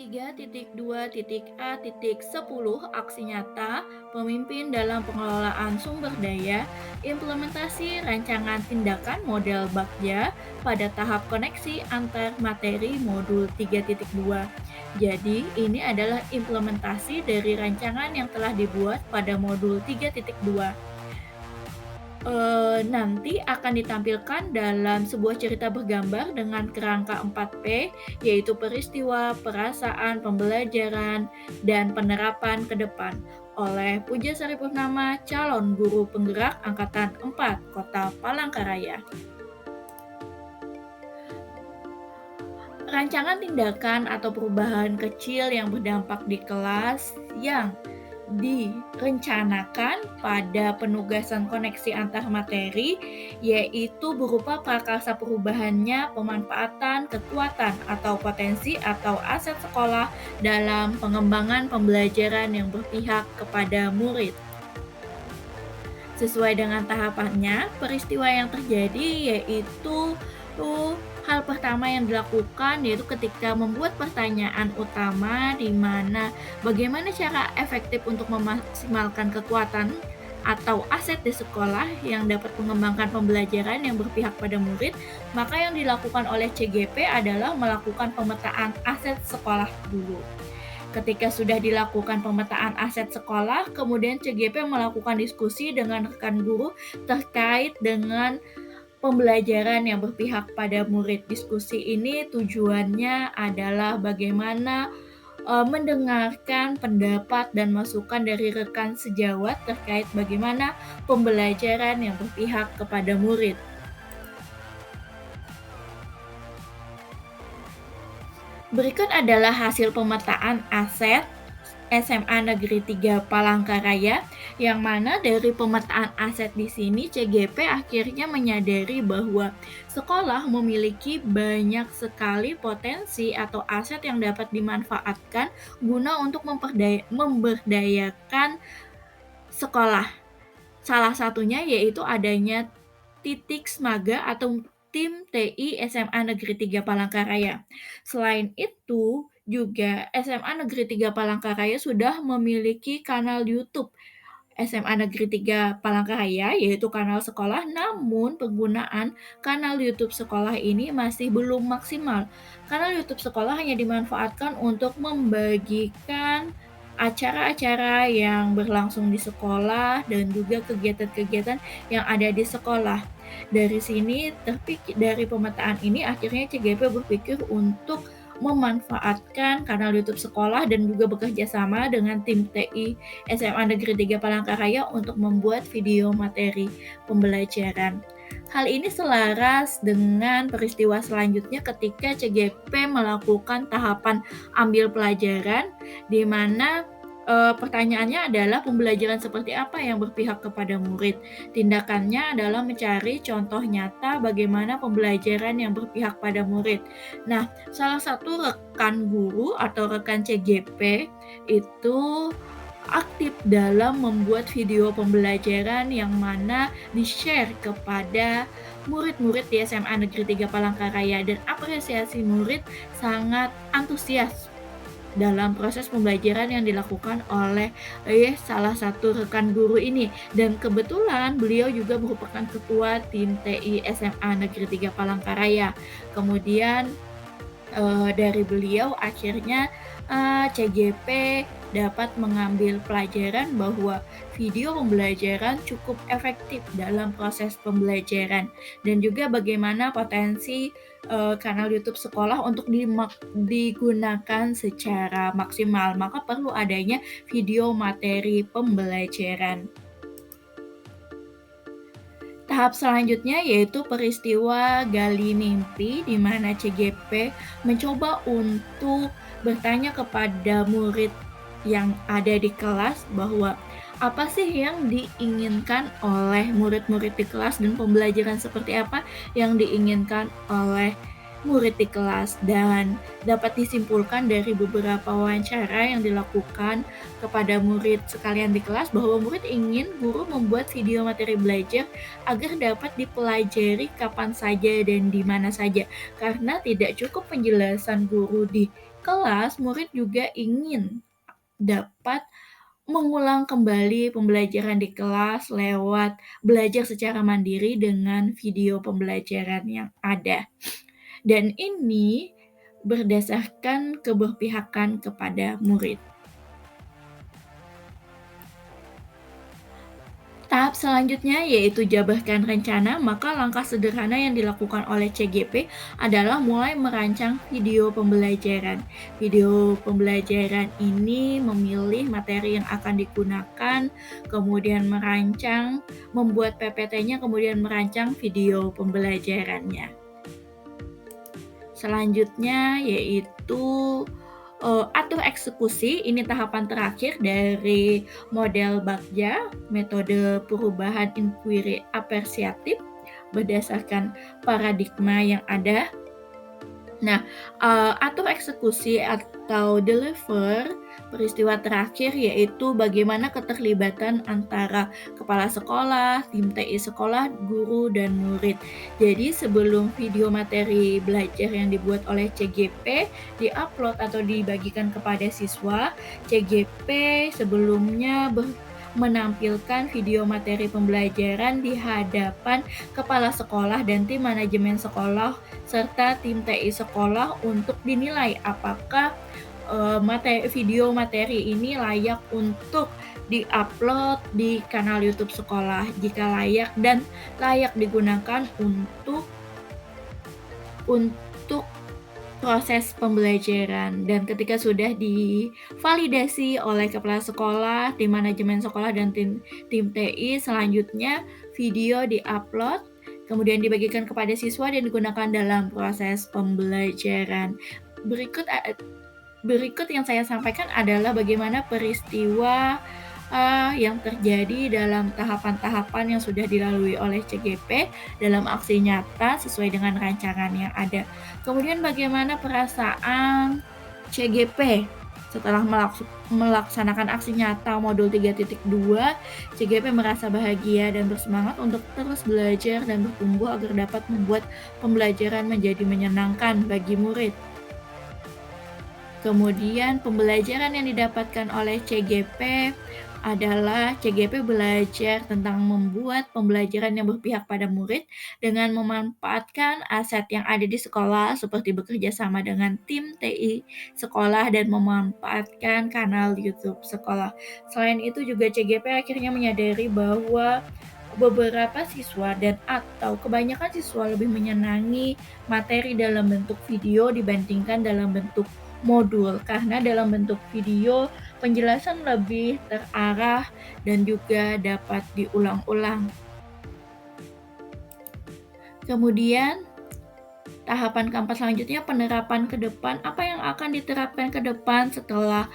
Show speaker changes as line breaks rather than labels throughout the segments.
3.2.A.10 Aksi nyata pemimpin dalam pengelolaan sumber daya, implementasi rancangan tindakan model Bagja pada tahap koneksi antar materi modul 3.2. Jadi, ini adalah implementasi dari rancangan yang telah dibuat pada modul 3.2. Nanti akan ditampilkan dalam sebuah cerita bergambar dengan kerangka 4P, yaitu peristiwa, perasaan, pembelajaran, dan penerapan ke depan oleh Pujasari Purnama, calon guru penggerak Angkatan 4, Kota Palangkaraya. Rancangan tindakan atau perubahan kecil yang berdampak di kelas yang direncanakan pada penugasan koneksi antar materi, yaitu berupa prakarsa perubahannya pemanfaatan kekuatan atau potensi atau aset sekolah dalam pengembangan pembelajaran yang berpihak kepada murid. Sesuai dengan tahapannya, peristiwa yang terjadi yaitu hal pertama yang dilakukan yaitu ketika membuat pertanyaan utama di mana bagaimana cara efektif untuk memaksimalkan kekuatan atau aset di sekolah yang dapat mengembangkan pembelajaran yang berpihak pada murid, maka yang dilakukan oleh CGP adalah melakukan pemetaan aset sekolah dulu. Ketika sudah dilakukan pemetaan aset sekolah, kemudian CGP melakukan diskusi dengan rekan guru terkait dengan pembelajaran yang berpihak pada murid. Diskusi ini tujuannya adalah bagaimana mendengarkan pendapat dan masukan dari rekan sejawat terkait bagaimana pembelajaran yang berpihak kepada murid. Berikut adalah hasil pemetaan aset SMA Negeri 3 Palangkaraya, yang mana dari pemetaan aset di sini CGP akhirnya menyadari bahwa sekolah memiliki banyak sekali potensi atau aset yang dapat dimanfaatkan guna untuk memberdayakan sekolah. Salah satunya yaitu adanya titik Smaga atau tim TI SMA Negeri 3 Palangkaraya. Selain itu, juga SMA Negeri 3 Palangkaraya sudah memiliki kanal YouTube SMA Negeri 3 Palangkaraya, yaitu kanal sekolah, namun penggunaan kanal YouTube sekolah ini masih belum maksimal. Kanal YouTube sekolah hanya dimanfaatkan untuk membagikan acara-acara yang berlangsung di sekolah dan juga kegiatan-kegiatan yang ada di sekolah. Dari pemetaan ini akhirnya CGP berpikir untuk memanfaatkan kanal YouTube sekolah dan juga bekerja sama dengan tim TI SMA Negeri 3 Palangkaraya untuk membuat video materi pembelajaran. Hal ini selaras dengan peristiwa selanjutnya ketika CGP melakukan tahapan ambil pelajaran, di mana pertanyaannya adalah pembelajaran seperti apa yang berpihak kepada murid. Tindakannya adalah mencari contoh nyata bagaimana pembelajaran yang berpihak pada murid. Nah, salah satu rekan guru atau rekan CGP itu aktif dalam membuat video pembelajaran yang mana di-share kepada murid-murid di SMA Negeri 3 Palangkaraya, dan apresiasi murid sangat antusias dalam proses pembelajaran yang dilakukan oleh salah satu rekan guru ini, dan kebetulan beliau juga merupakan ketua tim TI SMA Negeri 3 Palangkaraya. Kemudian dari beliau akhirnya CGP dapat mengambil pelajaran bahwa video pembelajaran cukup efektif dalam proses pembelajaran, dan juga bagaimana potensi kanal YouTube sekolah untuk digunakan secara maksimal, maka perlu adanya video materi pembelajaran. Tahap selanjutnya yaitu peristiwa gali mimpi, di mana CGP mencoba untuk bertanya kepada murid yang ada di kelas bahwa apa sih yang diinginkan oleh murid-murid di kelas dan pembelajaran seperti apa yang diinginkan oleh murid di kelas, dan dapat disimpulkan dari beberapa wawancara yang dilakukan kepada murid sekalian di kelas bahwa murid ingin guru membuat video materi belajar agar dapat dipelajari kapan saja dan di mana saja, karena tidak cukup penjelasan guru di kelas, murid juga ingin dapat mengulang kembali pembelajaran di kelas lewat belajar secara mandiri dengan video pembelajaran yang ada. Dan ini berdasarkan keberpihakan kepada murid. Tahap selanjutnya yaitu jabarkan rencana, maka langkah sederhana yang dilakukan oleh CGP adalah mulai merancang video pembelajaran. Video pembelajaran ini memilih materi yang akan digunakan, kemudian membuat PPT-nya, kemudian merancang video pembelajarannya. Selanjutnya yaitu atur eksekusi, ini tahapan terakhir dari model Bagja, metode perubahan inquiry apresiatif berdasarkan paradigma yang ada. Nah, atur eksekusi atau deliver peristiwa terakhir yaitu bagaimana keterlibatan antara kepala sekolah, tim TI sekolah, guru, dan murid. Jadi sebelum video materi belajar yang dibuat oleh CGP di-upload atau dibagikan kepada siswa, CGP sebelumnya menampilkan video materi pembelajaran di hadapan kepala sekolah dan tim manajemen sekolah serta tim TI sekolah untuk dinilai apakah video materi ini layak untuk di-upload di kanal YouTube sekolah. Jika layak dan layak digunakan untuk proses pembelajaran, dan ketika sudah divalidasi oleh kepala sekolah, tim manajemen sekolah, dan tim TI, selanjutnya video di-upload, kemudian dibagikan kepada siswa dan digunakan dalam proses pembelajaran. Berikut yang saya sampaikan adalah bagaimana peristiwa yang terjadi dalam tahapan-tahapan yang sudah dilalui oleh CGP dalam aksi nyata sesuai dengan rancangan yang ada. Kemudian bagaimana perasaan CGP setelah melaksanakan aksi nyata modul 3.2, CGP merasa bahagia dan bersemangat untuk terus belajar dan bertumbuh agar dapat membuat pembelajaran menjadi menyenangkan bagi murid. Kemudian pembelajaran yang didapatkan oleh CGP adalah CGP belajar tentang membuat pembelajaran yang berpihak pada murid dengan memanfaatkan aset yang ada di sekolah seperti bekerja sama dengan tim TI sekolah dan memanfaatkan kanal YouTube sekolah. Selain itu juga CGP akhirnya menyadari bahwa beberapa siswa atau kebanyakan siswa lebih menyenangi materi dalam bentuk video dibandingkan dalam bentuk modul, karena dalam bentuk video penjelasan lebih terarah dan juga dapat diulang-ulang. Kemudian tahapan keempat selanjutnya penerapan ke depan. Apa yang akan diterapkan ke depan setelah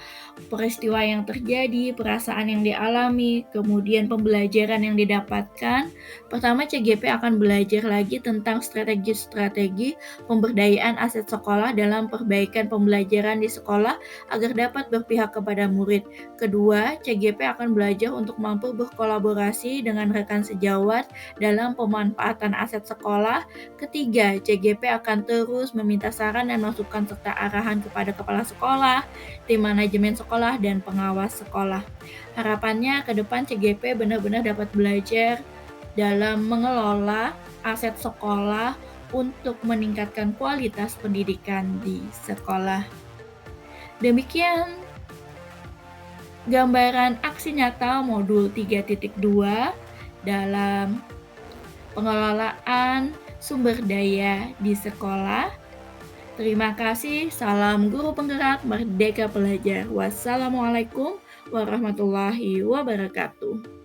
peristiwa yang terjadi, perasaan yang dialami, kemudian pembelajaran yang didapatkan? Pertama, CGP akan belajar lagi tentang strategi-strategi pemberdayaan aset sekolah dalam perbaikan pembelajaran di sekolah agar dapat berpihak kepada murid. Kedua, CGP akan belajar untuk mampu berkolaborasi dengan rekan sejawat dalam pemanfaatan aset sekolah. Ketiga, CGP akan terus meminta saran dan masukan serta arahan kepada kepala sekolah, tim manajemen sekolah, dan pengawas sekolah. Harapannya ke depan CGP benar-benar dapat belajar dalam mengelola aset sekolah untuk meningkatkan kualitas pendidikan di sekolah. Demikian gambaran aksi nyata modul 3.2 dalam pengelolaan sumber daya di sekolah. Terima kasih. Salam guru penggerak, merdeka belajar. Wassalamualaikum warahmatullahi wabarakatuh.